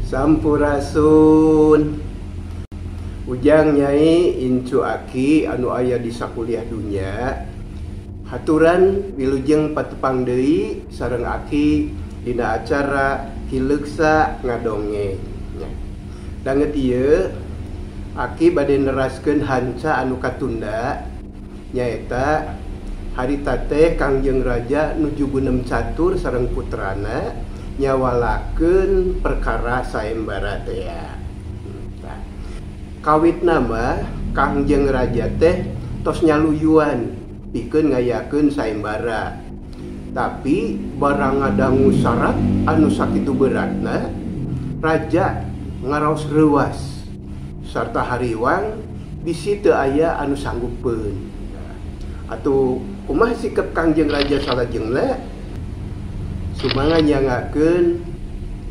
Sampurasun. Ujang Nyai Incu Aki anu aya di sakuliah dunya. Haturan wilujeng patepang deui sareng Aki dina acara Hileuksa Ngadongeng. Danget ieu Aki bade neraskeun hanca anu katunda nyaeta harita teh Kangjeng Raja nuju gunem catur sareng putrana nyawalakeun perkara sayembara teh ya. Kawit nama Kangjeng Raja teh tos nyaluyuan pikeun ngayakeun sayembara. Tapi barang ngadangu syarat anu sakitu beratna, raja ngaraos reuwas sarta hariwang bisi teu aya anu sangguppeun. Atuh kumaha sikep Kangjeng Raja salajengna? Sumangga nyangakeun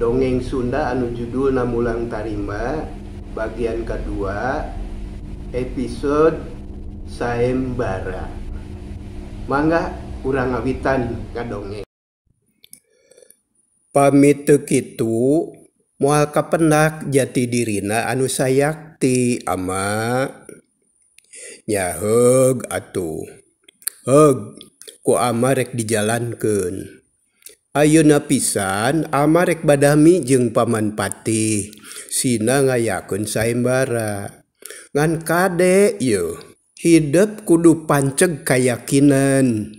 dongeng Sunda anu judulna Mulang Tarima bagian kedua episode sayembara. Mangga urang ngawitan ngadongeng. Pamit teu kitu moal kapendak jati dirina anu sayakti ama nya heug atuh. Heug ku ama rek dijalankeun. Ayeuna pisan ama rek badami jeung Paman Patih sina ngayakeun sayembara. Ngan kade yeuh, hidep kudu panceg kayakinan,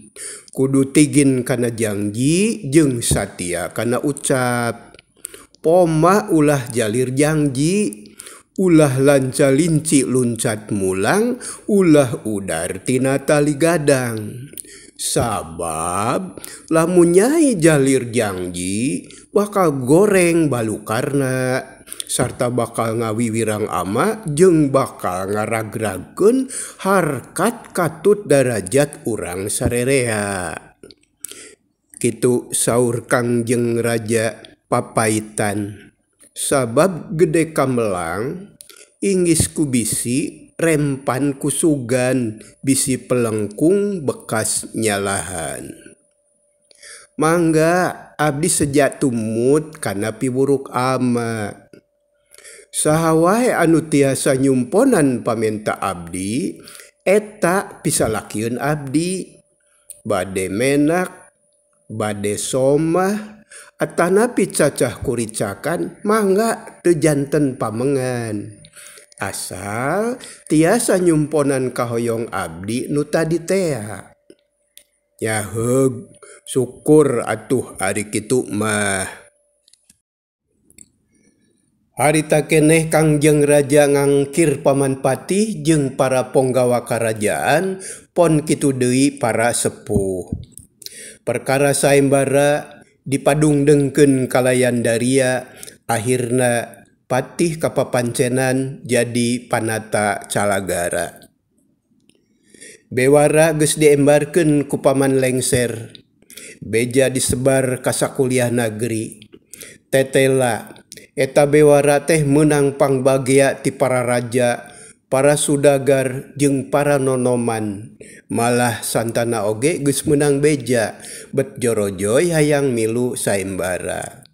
kudu tigin kana janji jeung satia kana ucap. Poma ulah jalir janji, ulah lanca-linci luncat mulang, ulah udar tina tali gadang. Sabab lamun Nyai jalir janji bakal goreng balukarna sarta bakal ngawiwirang ama jeung bakal ngaragragkeun harkat katut darajat urang sarerea. Kitu saur Kangjeng Raja papaitan. Sabab gede kamelang inggis ku bisi rempan kusugan bisi pelengkung bekas nyalahan. Mangga abdi sejak tumut kana piwuruk ama. Saha wae anu tiasa nyumponan pamenta abdi eta pisalakieun abdi. Bade menak, bade somah, atanapi cacah kuricakan mangga teu janten pamengan. Asal tiasa nyumponan kahoyong abdi nu tadi tea. Ya heug, syukur atuh ari kitu mah. Harita keneh Kangjeng Raja ngangkir Paman Patih jeung para ponggawa karajaan pon kitu deui para sepuh. Perkara sayembara dipadungdengkeun kalayan daria, akhirna Patih kapapancenan jadi panata calagara. Bewara geus diembarkeun ku Paman Lengser. Beja disebar ka sakuliah nagri. Tetela eta bewara teh meunang pangbagea ti para raja, para sudagar jeung para nonoman. Malah santana oge geus meunang beja bet jorojoy hayang milu sayembara.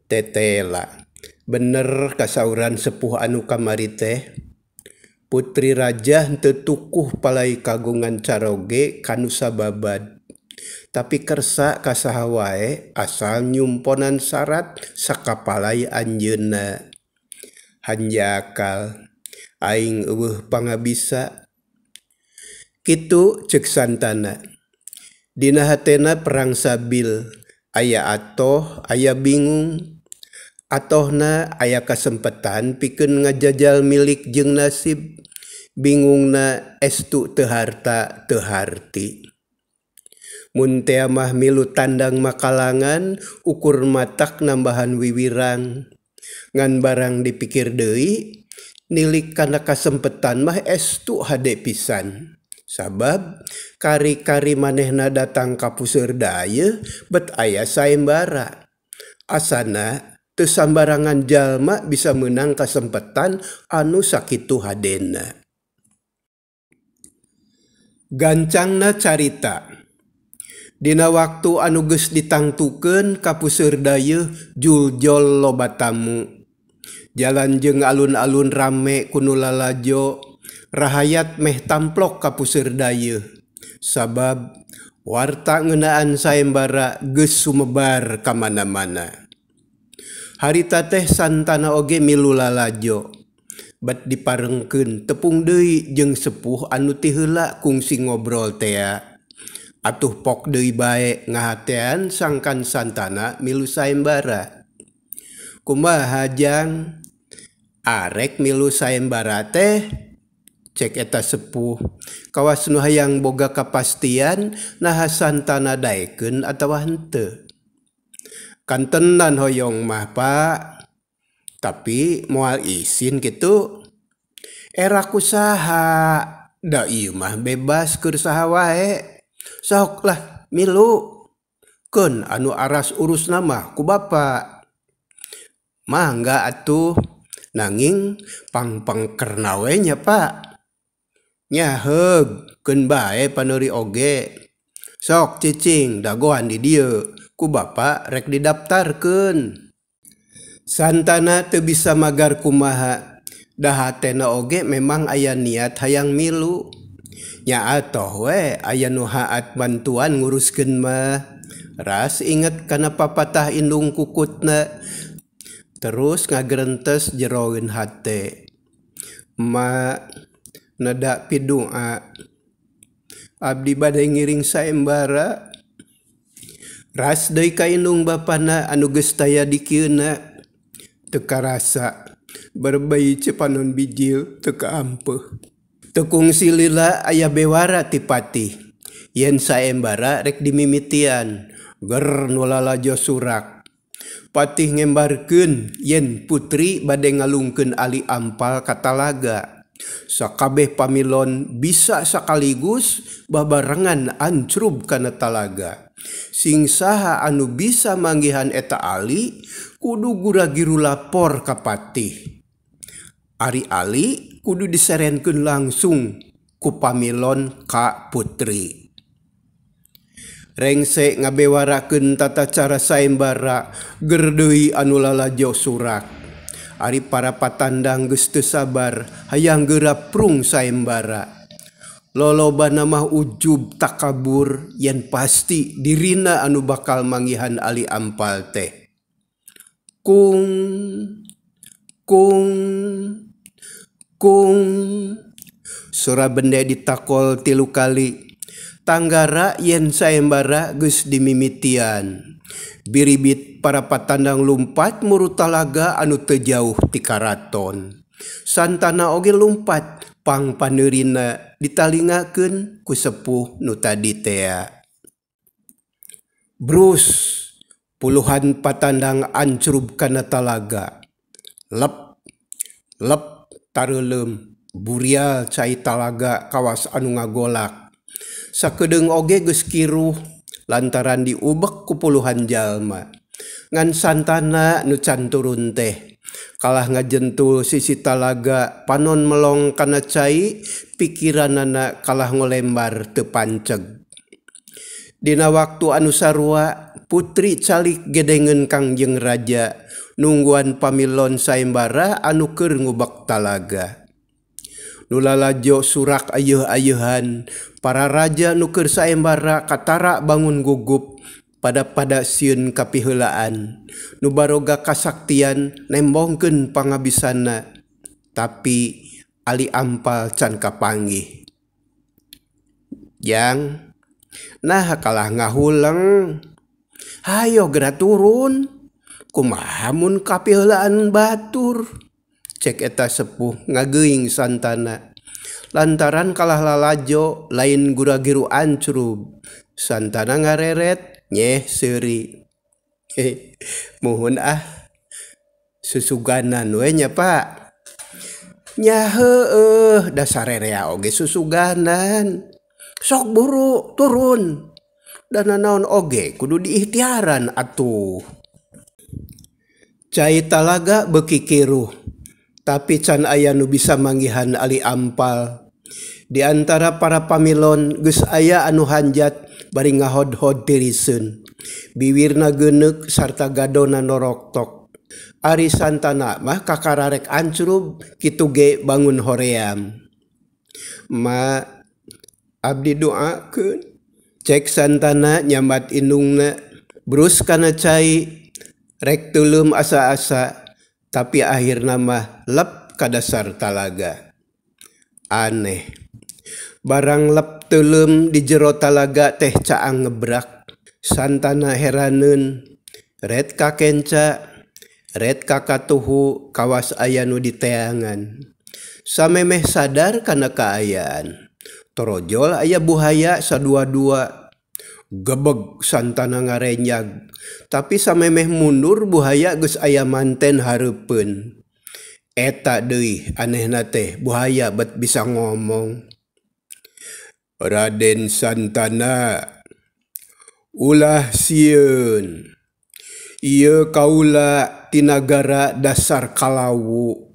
Tetela bener kasauran sepuh anu kamari teh. Putri raja henteu tukuh palai kagungan caroge kanu sababad. Tapi kersa kasaha wae asal nyumponan syarat sakapalai anjeunna. Hanjakal aing eueuh pangabisa. Kitu ceuk santana. Dina hatena perang sabil, aya atoh, aya bingung. Atohna aya kasempetan pikeun ngajajal milik jeung nasib. Bingungna estu teu harta teu harti. Mun tea mah milu tandang makalangan ukur matak nambahan wiwirang. Ngan barang dipikir deui nilik kana kasempetan mah estu hade pisan. Sabab kari-kari manehna datang ka puseur dayeuh bet aya sayembara. Asana teu sambarangan jalma bisa meunang kasempetan anu sakitu hadena. Gancangna carita. Dina waktu anu geus ditangtukeun ka puseur dayeuh juljol loba tamu. Jalan jeung alun-alun rame ku nu lalajo, rahayat meh tamplok ka puseur dayeuh. Sabab warta ngeunaan saembara geus sumebar ka mana-mana. Harita teh santana oge milu lalajo. Bat diparengkeun tepung deui jeung sepuh anu ti heula kungsi ngobrol tea. Atuh pok deui bae ngahatean sangkan santana milu saembara. Kumaha Jang? Arek milu saembara teh? Cek eta sepuh. Kawas nu hayang boga kapastian naha santana daekeun atawa henteu. Kantenan hoyong mah Pak. Tapi moal isin gitu. Era kusaha. Da ieu mah bebas keur saha wae. Sok lah milu. Keun anu aras urus nama ku Bapak. Mangga atuh. Nanging pangpangkerna we nya Pak. Nya heug keun bae paneuri oge. Sok cicing dagoan di dieu. Ku Bapak rek didaftarkeun. Santana teu bisa magar kumaha. Da hatena oge memang aya niat hayang milu. Nya atoh we aya nu haat bantuan nguruskeun mah. Ras inget kana papatah indung kukutna. Terus ngagerentes jeroeun hate. Ma nada pidoa. Abdi bade ngiring saembara. Ras deui ka indung bapana anu geus taya di kieuna. Teu karasa berbayi cepanon bijil teu kaampeuh. Teu kungsi lila aya bewara ti patih. Yen saembara rek dimimitian. Ger nu lalajo surak. Patih ngembarkeun yen putri bade ngalungkeun ali ampal ka talaga. Sakabeh pamilon bisa sakaligus babarengan ancrub kana talaga. Sing saha anu bisa manggihan eta ali kudu gura-giru lapor ka patih. Ari ali kudu diserenkeun langsung ku pamilon ka putri. Rengse ngabewarakeun tata cara saembara ger deui anu lalajo surak. Ari para patandang geus teu sabar hayang geura prung saembara. Lolobana mah ujub takabur yen pasti dirina anu bakal manggihan ali ampal teh. Kung sora bende ditakol 3 kali. Tanggara yen saembara geus dimimitian. Biribit para patandang lumpat muru talaga anu teu jauh ti karaton. Santana oge lumpat pang paneurina ditalingakeun ku sepuh nu tadi tea. Brus puluhan patandang ancrub kana talaga. Lep tareulem burial cai talaga kawas anu ngagolak. Sakedeung oge geus kiruh lantaran diubek ku puluhan jalma. Ngan santana nu can turun teh kalah ngajentul sisi talaga panon melong kana cai pikiranana kalah ngolembar teu panceg. Dina waktu anu sarua putri calik gedengeun Kangjeng Raja nungguan pamilon saembara anu keur ngubek talaga. Nu lalajo surak ayeuh-ayeuhan para raja nu keur saembara katara bangun gugup pada sieun kapiheulaan nu baroga kasaktian nembongkeun pangabisanna tapi ali ampal can kapanggih. Jang nah kalah ngahuleng. Hayo geura turun. Kumaha mun kapiheulaan batur? Cek eta sepuh ngageuing santana. Lantaran kalah lalajo lain gura-giru ancrub. Santana ngareret nyeh seuri. Muhun susuganan we nya Pak. Nya heueuh da sarerea oge susuganan. Sok buru turun. Dan naon oge kudu diikhtiaran atuh. Cai talaga beuki kiruh. Tapi can aya nu bisa manggihan ali ampal. Di antara para pamilon geus aya anu hanjat bari ngahod-hod tiriseun. Biwirna geuneuk sarta gadona noroktok. Ari Santana mah kakararek ancrub kitu ge bangun hoream. Ma abdi doakeun. Cek Santana nyambat indungna brus kana cai rek teuleum asa-asa tapi akhirna mah lep ka dasar talaga. Aneh. Barang lep teuleum di jero talaga teh caang ngebrak. Santana heraneun. Red ka kenca, red ka katuhu kawas aya nu diteangan. Samemeh sadar kana kaayaan. Torojol aya buhaya sadua-dua. Gebeg Santana ngarenyag. Tapi samemeh mundur buhaya geus aya manten hareupeun. Eta deui anehna teh buhaya bet bisa ngomong. Raden Santana, ulah sieun. Ieu kaula ti nagara dasar Kalawu.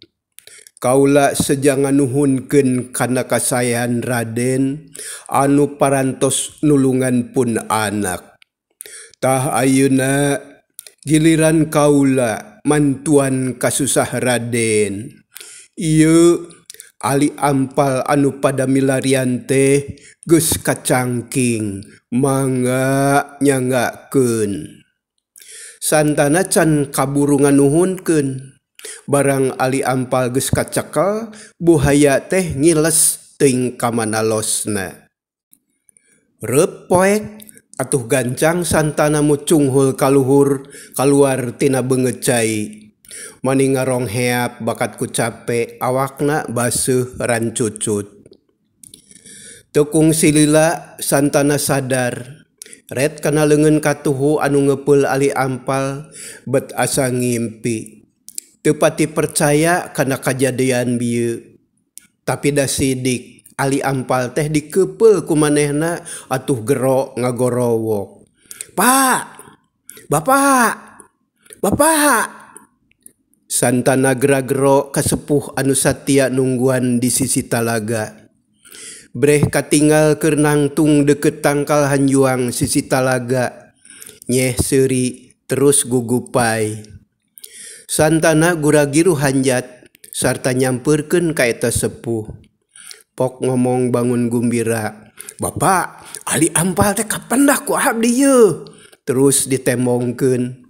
Kaula sejangan nuhunkeun kana kasayan Raden anu parantos nulungan pun anak. Tah ayeuna giliran kaula mantuan kasusah Raden. Ieu ali ampal anu pada milarian teh geus kacangking mangga nyanggakeun. Santana can kaburu nganuhunkeun. Barang ali ampal geus kacekel buhaya teh ngiles teuing ka manalosna. Reup poek atuh gancang Santana mucunghul kaluhur kaluar tina beungeut cai. Mani ngarong heap bakat ku cape awakna baseuh rancucut. Tekung silila Santana sadar. Red kana leungeun katuhu anu ngepeul ali ampal bet asa ngimpi. Teu pati percaya kana kajadian bieu. Tapi da sidik ali ampal teh dikepeul ku manehna atuh gero ngagorowok. Pak! Bapak! Bapak! Santana gera-gero kasepuh anu satia nungguan di sisi talaga. Breh katinggal keur nangtung deukeut tangkal hanjuang sisi talaga. Nyeh seuri terus gugupai. Santana guragiru hanjat sarta nyampeurkeun ka eta sepuh. Pok ngomong bangun gumbira. Bapak, ali ampal teh kapendak ku abdi yeuh. Terus ditemongkeun.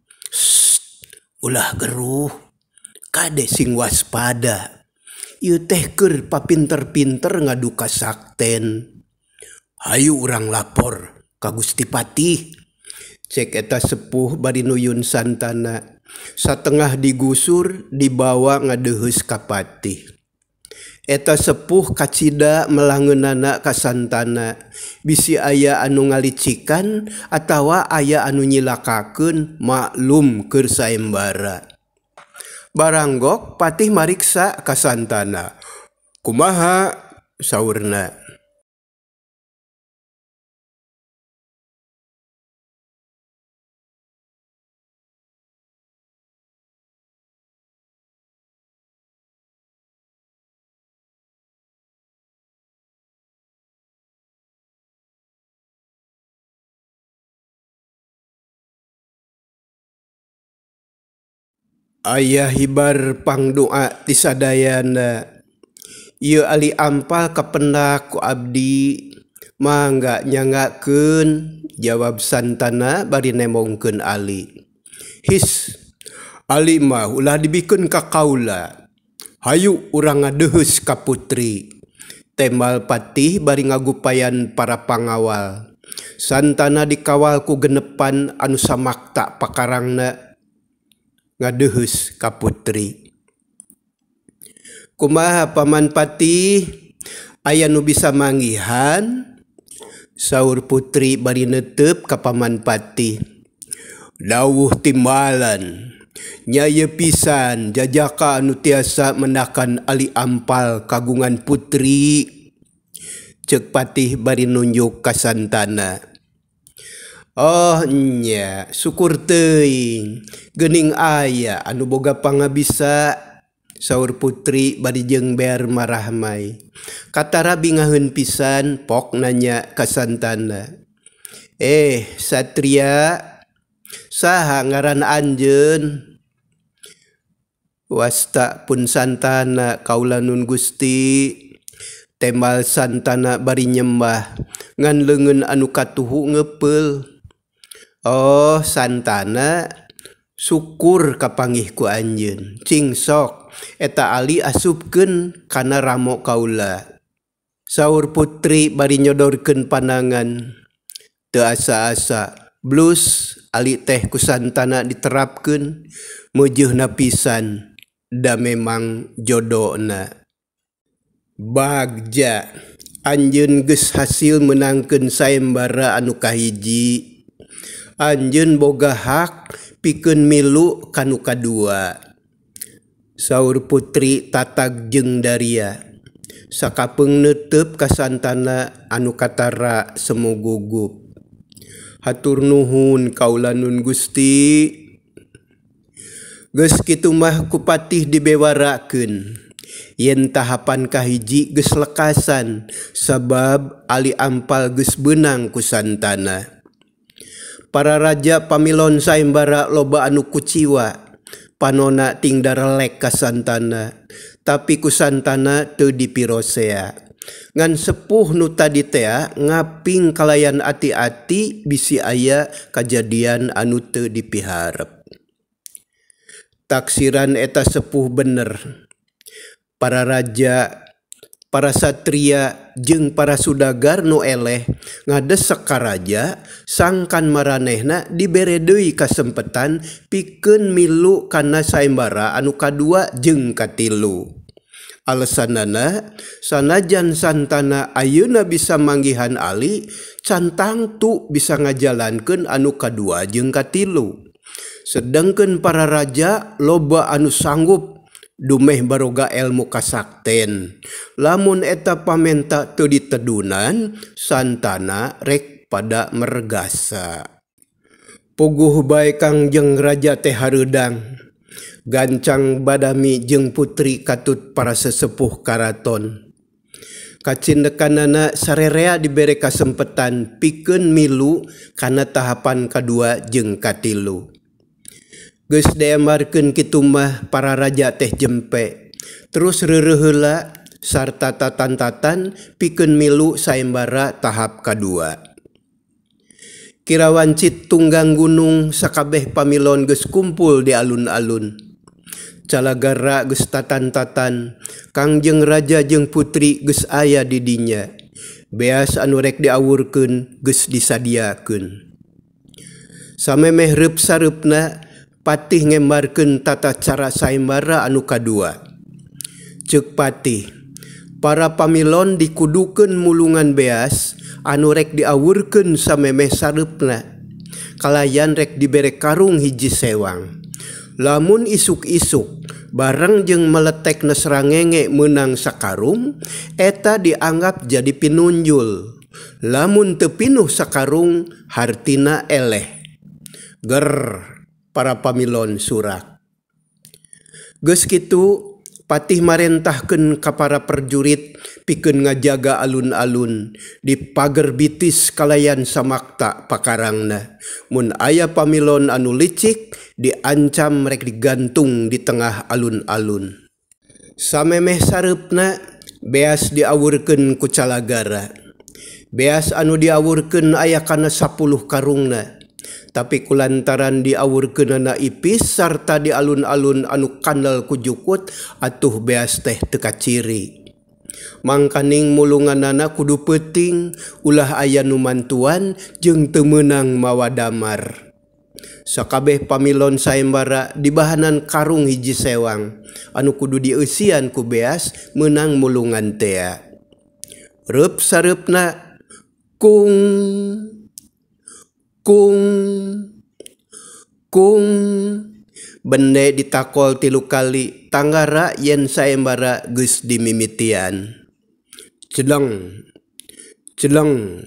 Ulah geruh. Kade sing waspada. Ieu teh keur papinter-pinter ngadu ka sakten. Hayu urang lapor ka Gusti Patih. Cek eta sepuh bari nuyun Santana. Satengah digusur dibawa ngadeuheus ka Patih. Eta sepuh kacida melangeunana ka Santana. Bisi aya anu ngalicikan atawa aya anu nyilakakeun maklum keur saembara. Baranggok Patih mariksa ka Santana. Kumaha saurna. Ayah hibar pangdoa ti sadayana. Ieu ali ampal kapendak ku abdi mangga nyanggakeun, jawab Santana bari nemongkeun ali. His, ali mah ulah dibikeun ka kaula. Hayu urang ngadeuheus ka putri. Tembal Patih bari ngagupayan para pangawal. Santana dikawal ku genepan anu samakta pakarangna ngadeuheus ka putri. Kumaha Paman Patih? Aya nu bisa manggihan? Saur putri bari neuteup ka Paman Patih. Dawuh timbalan. Nyaya pisan jajaka anu tiasa mendakan ali ampal kagungan putri. Ceuk Patih bari nunjuk ka Santana. Oh nya, syukur teuing. Geuning aya anu boga pangabisa. Saur putri bari jeung bear marah mai. Katara bingaheun pisan pok nanya ka Santana. Satria, saha ngaran anjeun? Wasta pun santana kaula nun Gusti, temal santana bari nyembah ngan leungeun anu katuhu ngeupel. Oh santana, syukur kapanggih ku anjeun. Cing sok eta ali asupkeun kana ramo kaula. Saur putri bari nyodorkeun pandangan. Teu asa-asa blus ali teh ku santana diterapkeun, meujeuna pisan da memang jodona. Bagja anjeun geus hasil menangkeun sayembara anu kahiji. Anjeun boga hak pikeun milu kanu kadua. Saur putri tatag jeung Daria. Sakapeung neuteub ka santana anu katara semu gugup. Hatur nuhun kaula nun Gusti. Geus kitu mah kupatih dibewarakeun. Yen tahapan kahiji geus lekasan sabab ali ampal geus beunang ku santana. Para raja pamilon sayembara loba anu kuciwa. Panona ting darelek ka santana, tapi ku santana teu dipirosea. Ngan sepuh nu tadi tea ngaping kalayan ati-ati bisi aya kajadian anu teu dipiharep. Taksiran eta sepuh bener. Para raja, para satria jeung para sudagar nu eleh ngadesek ka raja sangkan maranehna dibere deui kasempetan pikeun milu kana sayembara anu kadua jeung katilu. Alesanana sanajan santana ayeuna bisa manggihan ali, cantang tu bisa ngajalankeun anu kadua jeung katilu. Sedengkeun para raja loba anu sanggup dumeh baroga elmu kasakten. Lamun eta pamenta teu ditedunan, santana rek pada mergasa. Puguh bae Kangjeng Raja teh hareudang. Gancang badami jeung putri katut para sesepuh karaton. Kacindekanana sarerea dibere kasempetan pikeun milu kana tahapan kadua jeung katilu. Geus diamarkeun kitu mah para raja teh jempe. Terus reureuh heula sarta tatan-tatan pikeun milu sayembara tahap kadua. Kirawancit tunggang gunung sakabeh pamilon geus kumpul di alun-alun. Calagara geus tatan-tatan, Kangjeng Raja jeung putri geus aya di dinya. Beas anu rek diawurkeun geus disadiakeun. Samemeh reup-sareupna patih ngembarkeun tata cara sayembara anu kadua. Ceuk patih, para pamilon dikudukeun mulungan beas anu rek diawurkeun samemeh sareupna. Kalayan rek dibere karung hiji sewang. Lamun isuk-isuk bareng jeung meletekna srangenge meunang sakarung, eta dianggap jadi pinunjul. Lamun teu pinuh sakarung, hartina eleh. Ger para pamilon surak. Geus kitu patih marentahkeun ka para perjurit pikeun ngajaga alun-alun di pager bitis kalayan samakta pakarangna. Mun aya pamilon anu licik diancam rek digantung di tengah alun-alun. Samemeh sareupna beas diawurkeun ku calagara. Beas anu diawurkeun aya kana 10 karungna. Tapi kulantaran diawurkeunana ipis sarta di alun-alun anu kandel ku jukut, atuh beas teh teu kaciri. Mangkaning mulunganana kudu peuting, ulah aya nu mantuan jeung teu meunang mawa damar. Sakabeh pamilon sayembara dibahanan karung hiji sewang anu kudu dieusian ku beas meunang mulungan tea. Reup sareupna kung kung kung bende ditakol 3 kali tanggara yen sayembara geus dimimitian. Celeng celeng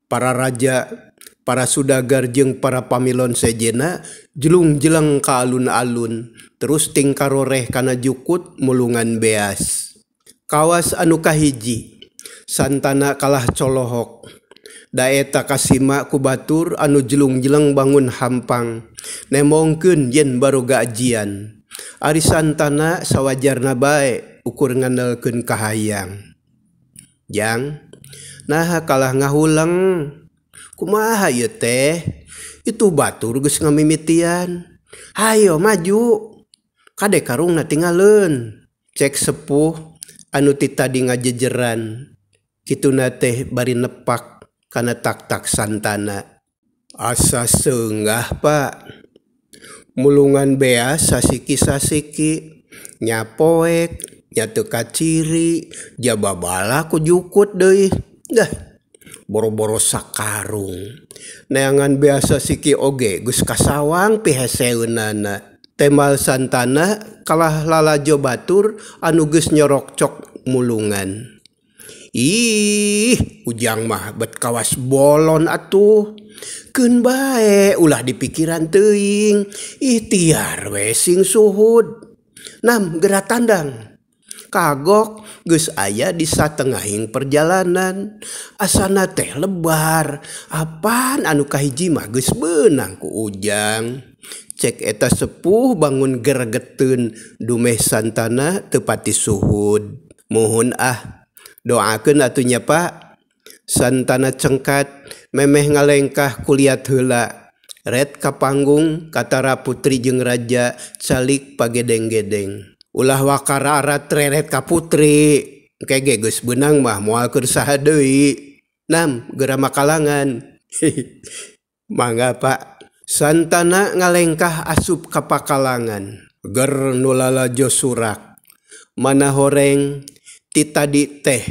para raja, para sudagar jeung para pamilon sejena jelung jeleng ka alun-alun terus tingkaroreh kana jukut mulungan beas. Kawas anu kahiji santana kalah colohok. Daeta kasima ku batur anu jelung-jeleng bangun hampang. Nemongkeun yen baroga ajian. Ari santana sawajarna bae ukur ngandalkeun kahayang. Jang, nah kalah ngahulang. Kumaha ieu teh? Itu batur geus ngamimitian. Hayo maju. Kade karungna tinggalin. Cek sepuh anu ti tadi ngajejeran. Kituna teh bari nepak kana tak-tak santana. Asa seunggah pak. Mulungan beas sasiki-sasiki. Nyapoek, nyatu kaciri, jababala ku jukut deui. Dah, boro-boro sakarung. Neangan beasa siki oge geus kasawang piheseunana. Temal santana kalah lalajo batur anu geus nyorok cok mulungan. Ih, ujang mah bet kawas bolon atuh. Keun bae ulah dipikiran teuing. Ikhtiar we sing suhud. Nam geura tandang. Kagok geus aya di satengahing perjalanan. Asana teh lebar. Apaan anu kahiji mah geus beunang ku ujang. Cek eta sepuh bangun geregeteun dumeh santana teu pati suhud. Muhun doakeun atunya pak. Santana cengkat memeh ngalengkah kuliat heula. Red ka panggung katara putri jeung raja calik pagedeng-gedeng. Ulah wakara treret ka putri. Kege geus beunang mah moal keur saha deui. Nam geura makalangan. Mangga pak. Santana ngalengkah asup ka pakalangan. Ger nu lalajo surak. Mana horeng ti tadi teh.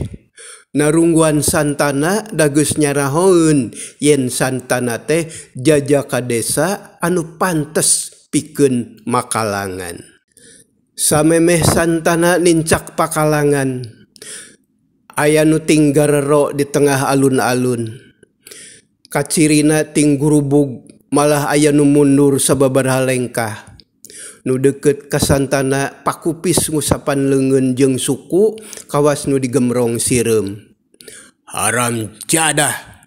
Narungguan santana da geus nyarahoeun yen santana teh jaja ka desa anu pantes pikeun makalangan. Samemeh santana nincak pakalangan. Aya nu ting garero di tengah alun-alun. Kacirina ting gurubug. Malah aya nu mundur sababaraha lengkah. Nu deukeut ka santana pakupis ngusapan leungeun jeung suku kawas nu digemrong sireum. Haram jadah.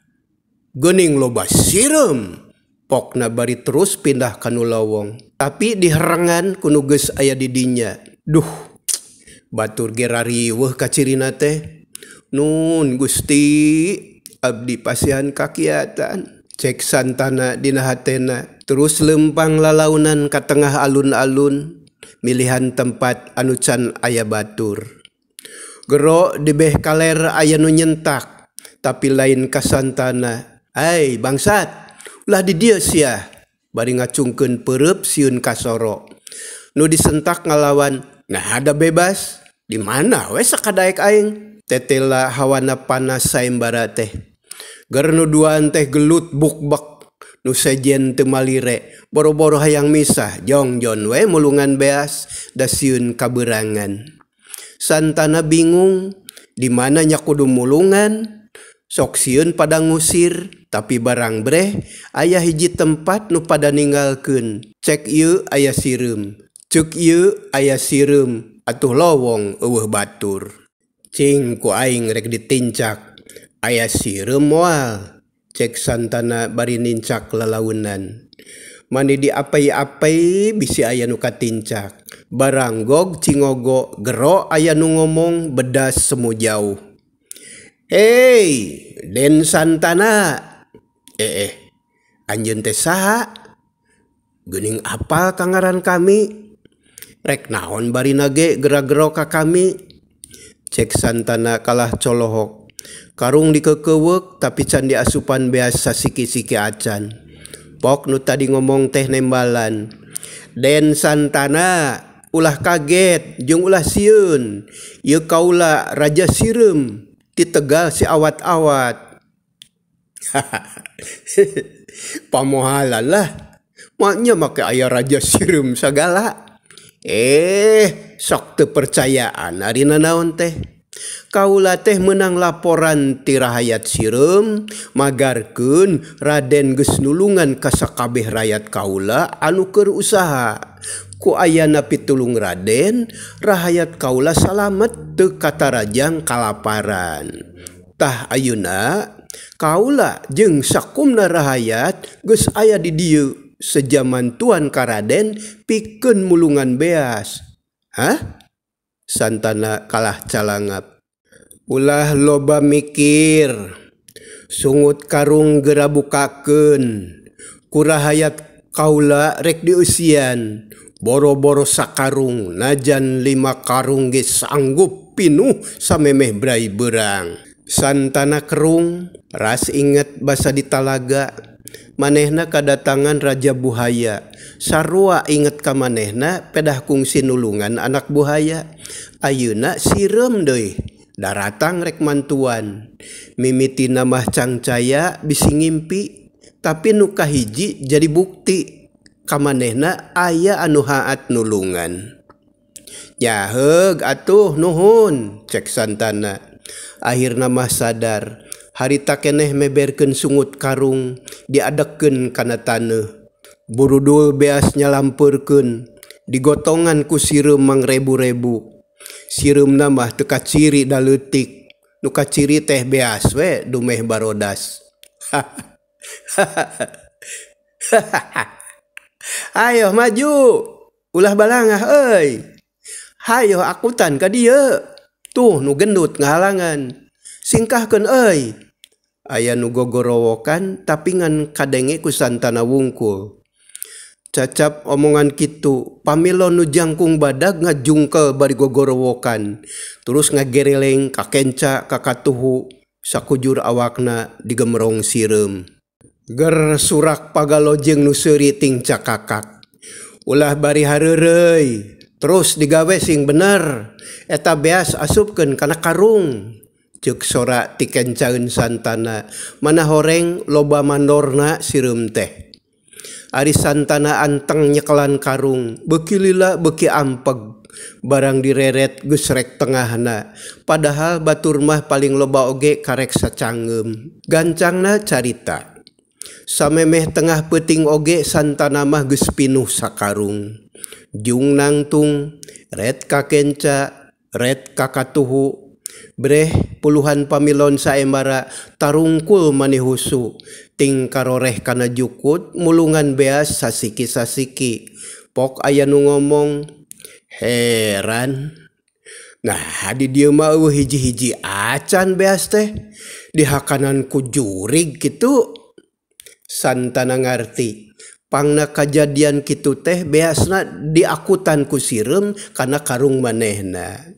Geuning loba sireum. Pokna bari terus pindah ka nu lowong. Tapi diherengan ku nu geus aya di dinya. Duh. Batur ge rariweuh kacirina teh. Nun Gusti abdi pasihan kakiatan. Cek santana dina hatena terus lempang lalaunan ka tengah alun-alun milihan tempat anu can aya batur. Gero dibeh kaler aya nu nyentak tapi lain ka santana. Hai bangsat, ulah di dieu sia. Bari ngacungkeun peureup sieun kasoro. Nu disentak ngalawan, nah ada bebas. Di mana we sakadaek aing? Tetela hawana panas saembara teh. Ger nu duaan teh gelut bukbek nu sejen teu malire boro-boro hayang misah jongjon we mulungan beas da sieun kaberangan. Santana bingung di mana nya kudu mulungan. Sok sieun pada ngusir tapi barang breh aya hiji tempat nu pada ninggalkeun. Cek ieu aya sireum, ceuk ieu aya sireum atuh lowong eueuh batur. Cing ku aing rek ditincak. Aya sireum moal. Cek santana bari nincak lalaunan. Mani diapai-apai bisi aya nu katincak. Baranggog cingogo gero aya nu ngomong bedas semu jauh. Hei, Den Santana. Anjeun teh saha? Geuning apal kangaran kami? Rek naon barina ge gera-gero ka kami? Cek santana kalah colohok. Karung dikekeuweuk tapi can diasupan beas sasiki-siki acan. Pok nu tadi ngomong teh nembalan. Den Santana, ulah kaget jeung ulah sieun. Ieu kaula raja sireum ti Tegal si awat-awat. Pamohalan lah. Maknya make aya raja sireum sagala. Sok teu percayaan arina naon teh. Kaula teh menang laporan ti rahayat sireum magarkeun Raden geus nulungan ka sakabeh rakyat kaula anu keur usaha. Ku ayana pitulung Raden, rahayat kaula salamet teu katarajang kalaparan. Tah ayeuna kaula jeung sakumna rahayat geus aya di dieu sejaman tuan karaden pikeun mulungan beas. Hah? Santana kalah calangap. Ulah loba mikir. Sungut karung geura bukakeun. Kurahayat kaula rek dieusian. Boro-boro sakarung najan 5 karung ge sanggup pinuh samemeh brai beurang. Santana kerung ras inget basa di talaga manehna kadatangan Raja Buhaya. Sarua inget ka manehna pedah kungsi nulungan anak buhaya. Ayeuna sirem deui daratang rek mantuan. Mimitina mah cangcaya bisi ngimpi tapi nu kahiji jadi bukti ka manehna aya anu haat nulungan. Nyaheug atuh nuhun cek Santana. Akhirna mah sadar harita keneh meberkeun sungut karung diadekeun kana taneuh. Burudul beas nyalampurkeun digotongan ku sireum mangrebu-rebu. Sireumna mah teu kaciri da leutik, nu kaciri teh beas we dumeh barodas. Ayo maju, ulah balangah euy. Hayo akutan ka dieu. Tuh nu gendut ngahalangan. Singkahkeun euy. Aya nu gogorowokan tapi ngan kadenge ku Santana wungkul. Cacap omongan kitu, pamilo nu jangkung badag ngajungkel bari gogorowokan. Terus ngagereleng ka kenca ka katuhu sakujur awakna digemrong sireum. Ger surak pagalojeng nu seuri ting cakakak. Ulah bari hareureuy. Terus digawe sing bener. Eta beas asupkeun kana karung. Ceuk sora ti kencaeun Santana. Mana horeng loba mandorna sireum teh. Ari Santana anteng nyekelan karung. Beuki lila beuki ampeg. Barang direret geus rek tengahna. Padahal batur mah paling loba oge karek sacangeum. Gancangna carita. Samemeh tengah peuting oge Santana mah geus pinuh sakarung. Jung nangtung, red ka kenca, red ka katuhu, breh puluhan pamilon saembara tarungkul manihusu, ting karoreh kana jukut mulungan beas sasiki-sasiki. Pok aya nu ngomong, heran. Nah di dieu mah hiji-hiji acan beas teh, dihakanan ku jurig kitu. Santana ngarti. Pangna kajadian kitu teh beasna diakutan ku sireum kana karung manehna.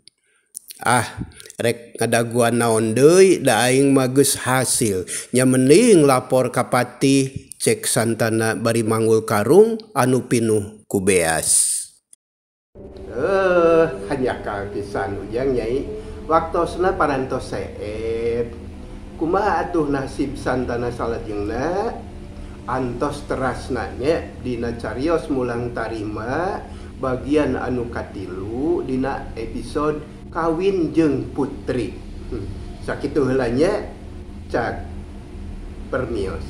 Rek ngadaguan naon deui da aing mah geus hasil. Nya mending lapor ka patih cek Santana bari mangul karung anu pinuh ku beas. Hanyakal pisan ujang nyai. Waktosna parantos seet. Kumaha atuh nasib Santana salajengna? Antos terasnanya dina carios mulang tarima bagian anu katilu dina episode kawin jeung putri. Sakitu heula nya cak permios.